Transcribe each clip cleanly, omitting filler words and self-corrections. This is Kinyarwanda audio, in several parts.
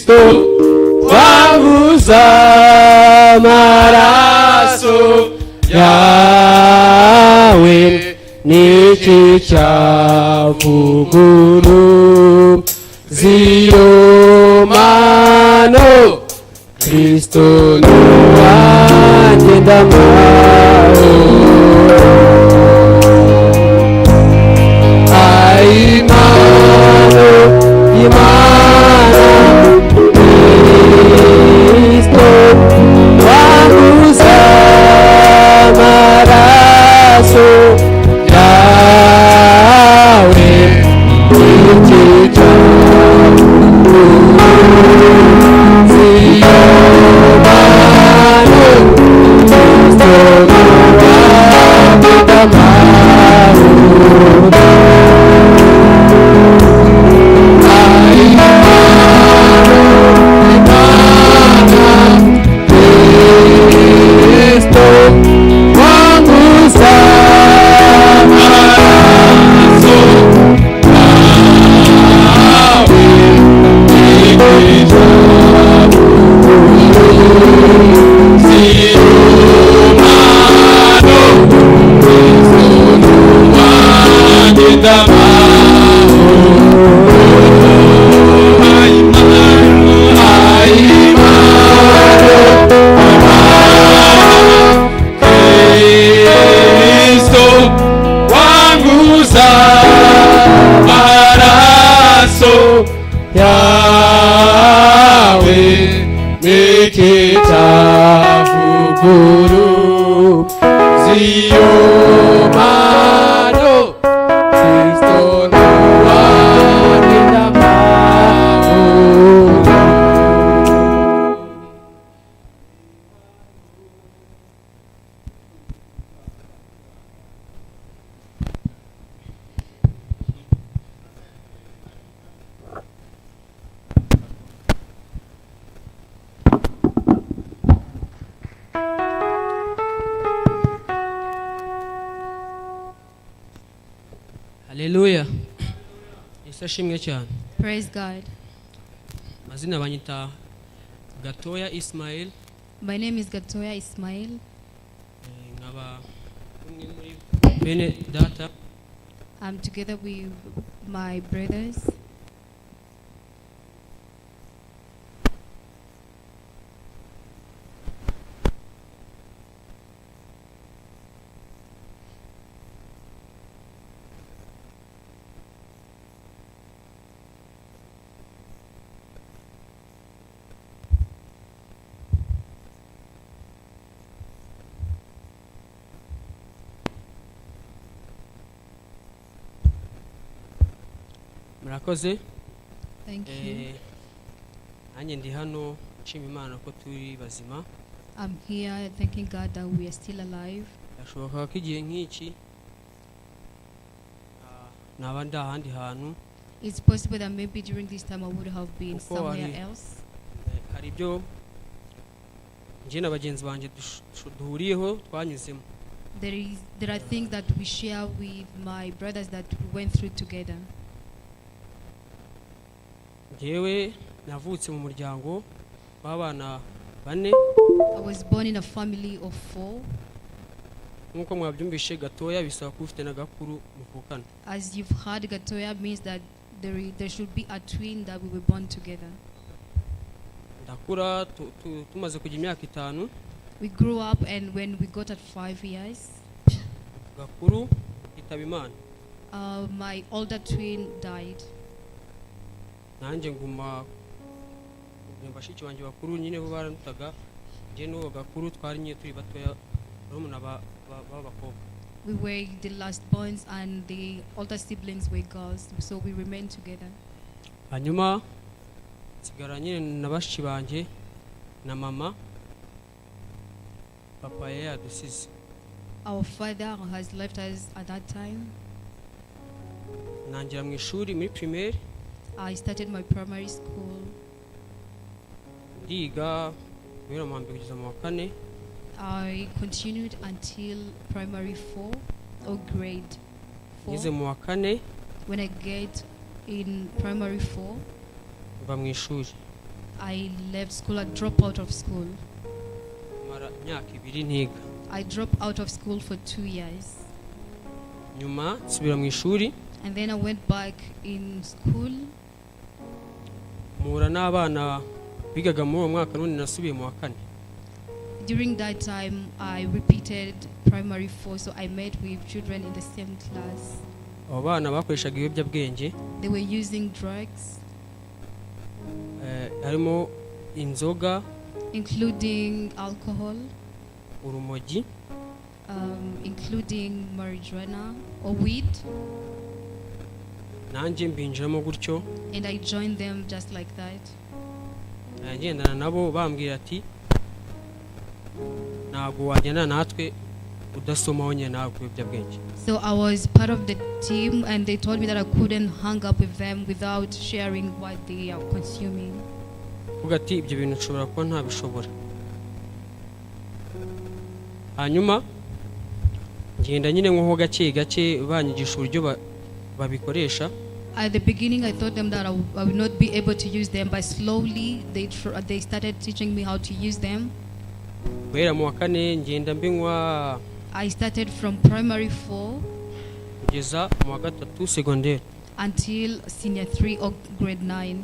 Kristo wanguza amaraso yawe niki cyavuguru ziyomano Kristo nuwanjye ndamahoro Imana Kristo wanguza amaraso yawe niki cyavuguru ziyomano Kristo nuwanjye ndamahoro Hallelujah. Ishimwe cyane. Praise God. Mazina banyita Gatoya Ismail. My name is Gatoya Ismail. Nkaba umwe muri bene data. I'm together with my brothers. Murakoze. Thank you. Anye ndi hano nshima Imana ko turi bazima. I'm here thanking God that we are still alive. Yashoboka ko igihe nk'iki naba ndi ahandi hantu. It's possible that maybe during this time I would have been somewhere else. Hari ibyo nje na bagenzi banjye duhuriyeho twanyuzemo. There are things that we share with my brothers that we went through together. Jewe navutse mu muryango w'abana bane. I was born in a family of 4. Nkuko mwabyumvishe Gatoya bisaba ko ufite n'agakuru muvukana. As you've heard, Gatoya means that there should be a twin that we were born together. Ndakura tumaze kujya imyaka 5. We grew up, and when we got at 5 years, Gakuru itaba Imana. My older twin died. Nanjye nguma bashiki banje bakuru nyine bo barantutaga je n'uwo Gakuru twari nye turi batoya rumuna b'abakobwa. We were the last borns and the older siblings were girls, so we remained together. Hanyuma sigara nyine na bashiki banje na mama papa yadusize. Our father has left us at that time. Nangira mu ishuri muri primaire. I started my primary school. Ndiga guhera mu hambere kugeza mu wa 4. I continued until primary 4 or grade 4. Ngeze mu wa 4. When I get in primary 4, mva mu ishuri. I left school. I dropped out of school. mara imyaka 2 ntiga. I dropped out of school for 2 years. Nyuma nsubira mu ishuri And then I went back in school. muhura n'abana bigaga muri uwo mwaka none nasubiye mu wa 4. During that time, I repeated primary 4, so I met with children in the same class. Abo bana bakoreshaga ibiyobyabwenge, They were using drugs, harimo inzoga, including alcohol, urumogi, including marijuana or weed. nanjye mbinjiramo gutyo. And I joined them just like that. Nagendana nabo bambwira ati ntabwo wagendana natwe udasomaho nyine nawe ku biyobyabwenge. So I was part of the team, and they told me that I couldn't hang up with them without sharing what they are consuming. Vuga ati ibyo bintu nshobora kuba ntabishobora. Hanyuma ngenda nyine nkoho gake gake banyigisha uburyo babikoresha. At the beginning, I thought them that I would not be able to use them, but slowly they started teaching me how to use them. Guhera mu wa 4 ngenda mbinywa. I started from primary 4 kugeza mu wa 3 secondaire until senior 3 or grade 9.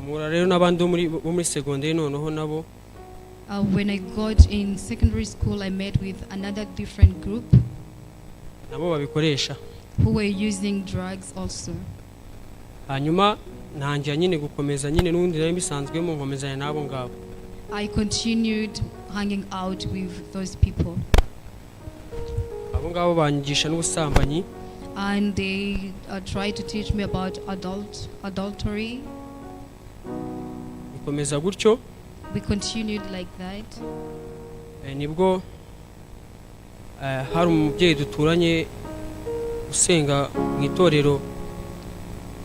Mura rero n'abandi bo muri secondaire noneho nabo. When I got in secondary school, I met with another different group nabo babikoresha, who were using drugs also. hanyuma ntangira nyine gukomeza nyine n'undi nari bisanzwemo nkomezanya nabo ngabo. I continued hanging out with those people. Abo ngabo banyigisha n'ubusambanyi, And they tried to teach me about adultery. bikomeza gutyo. We continued like that. Nibwo hari umubyeyi duturanye usenga mu itorero,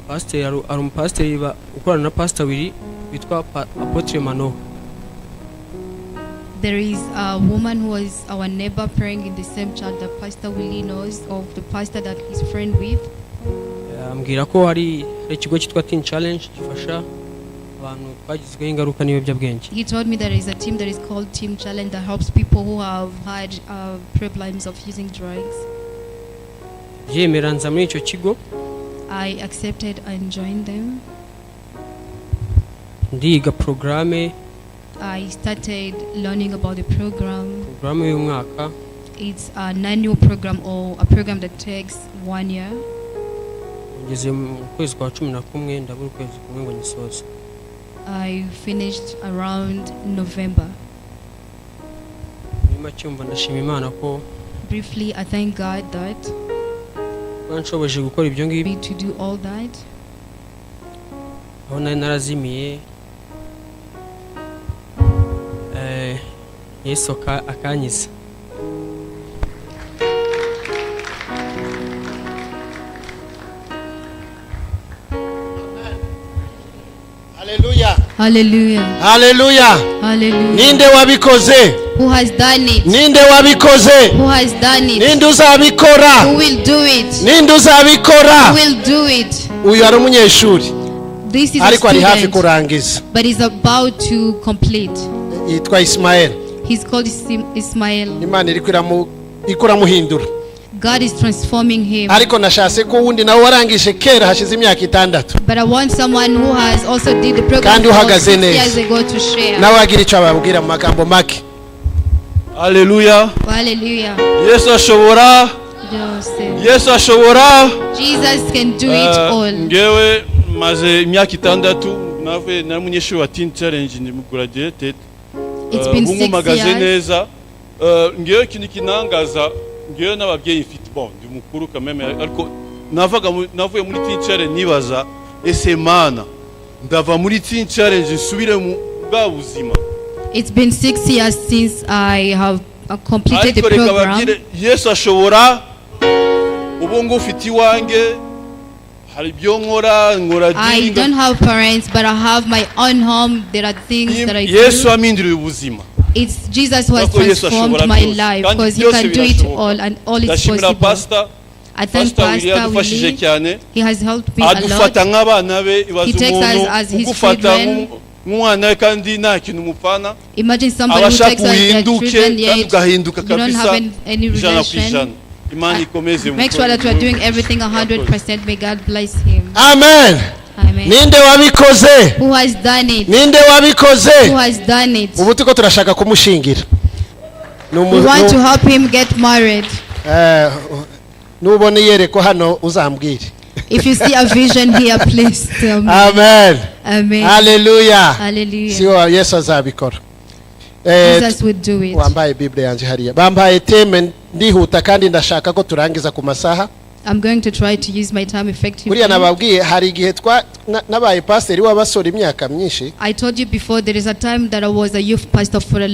pasiteri ari umupasiteri ukorana na pastor wiri witwa Apotre Mano. There is a woman who was our neighbor praying in the same church that Pastor Willie knows of, the pastor that he's friend with. Ambwira ko hari ikigo cyitwa Teen Challenge gifasha abantu twagizweho ingaruka n'ibiyobyabwenge. He told me there is a team that is called Team Challenge that helps people who have had problems of using drugs. Yemera nza muri icyo kigo. I accepted and joined them. Ndiga programme. I started learning about the program. Programme y'umwaka. It's an annual program or a program that takes 1 year. Ngeze mu kwezi kwa 11 ndabura ukwezi kumwe ngo nyisoze. I finished around November. Nyuma cyumva ndashima Imana ko Briefly, I thank God that banshoboje gukora ibyo ngibi, to do all that. aho nari narazimiye Yesu akanyiza. Hallelujah. Hallelujah. Hallelujah. Hallelujah. Ninde wabikoze? Who has done it? Ninde wabikoze? Who has done it? Ninde uzabikora? Who will do it? Ninde uzabikora? Who will do it? Uyu ari umunyeshuri This is a ariko ari hafi student, kurangiza. but is about to complete. Yitwa Ismael. He's called Ismail. Imana ikora muhindura. God is transforming him. Ariko nashase ko wundi nawe warangije kera hashize imyaka 6. But I want someone who has also did the program Kandi uhagaze neza. years ago to share. Nawe agira icyo ababwira mu magambo make. Hallelujah. Hallelujah. Yesu ashobora. Yesu ashobora. Jesus can do it all. Ngewe maze imyaka 6 navuye na munyeshuri wa Teen Challenge ni mu graduated. It's been 6 years. Neza. Ngewe kintu kinangaza ngewe n'ababyeyi football ndi mukuru kameme ariko navuye muri Teen Challenge nibaza ese Mana ndava muri Teen Challenge nsubire mu bwa buzima. It's been 6 years since I have completed the program. Yesu ashobora ubungu ufite iwange hari ibyo nkora I don't have parents, but I have my own home. There are things that I do. Yesu aminduriye ubuzima. It's Jesus who has transformed my life, because he can do it all, and all is possible. I thank Pastor Willy Pastor yadufashije Willy. cyane He has helped me a adufata lot. nk'abana be ibaza He takes us as his ugufata children. nk'umwana we kandi nta kintu mupfana Imagine somebody who abasha takes us as their kuhinduke children, kandi yet ugahinduka you don't kabisa have any ijana ku ijana. relation. Imana ikomeze Make sure that we are doing everything 100%. May God bless him. amen. Amen. Ninde wabikoze? Who has done it? Ninde wabikoze? Who has done it? Ubu tuko turashaka kumushingira. We want to help him get married. Nubona iyereko hano uzambwire. If you see a vision here, please tell me. Amen. Amen. Hallelujah. Hallelujah. Siyo Yesu azabikora. Jesus would do it. Wambaye Bible yanje hariya. Bambaye teme ndihuta kandi ndashaka ko turangiza ku masaha. I'm going to try to use my time effectively. Buriya nababwiye hari igihe nabaye pastor w'abasore imyaka myinshi. I told you before there is a time that I was a youth pastor for a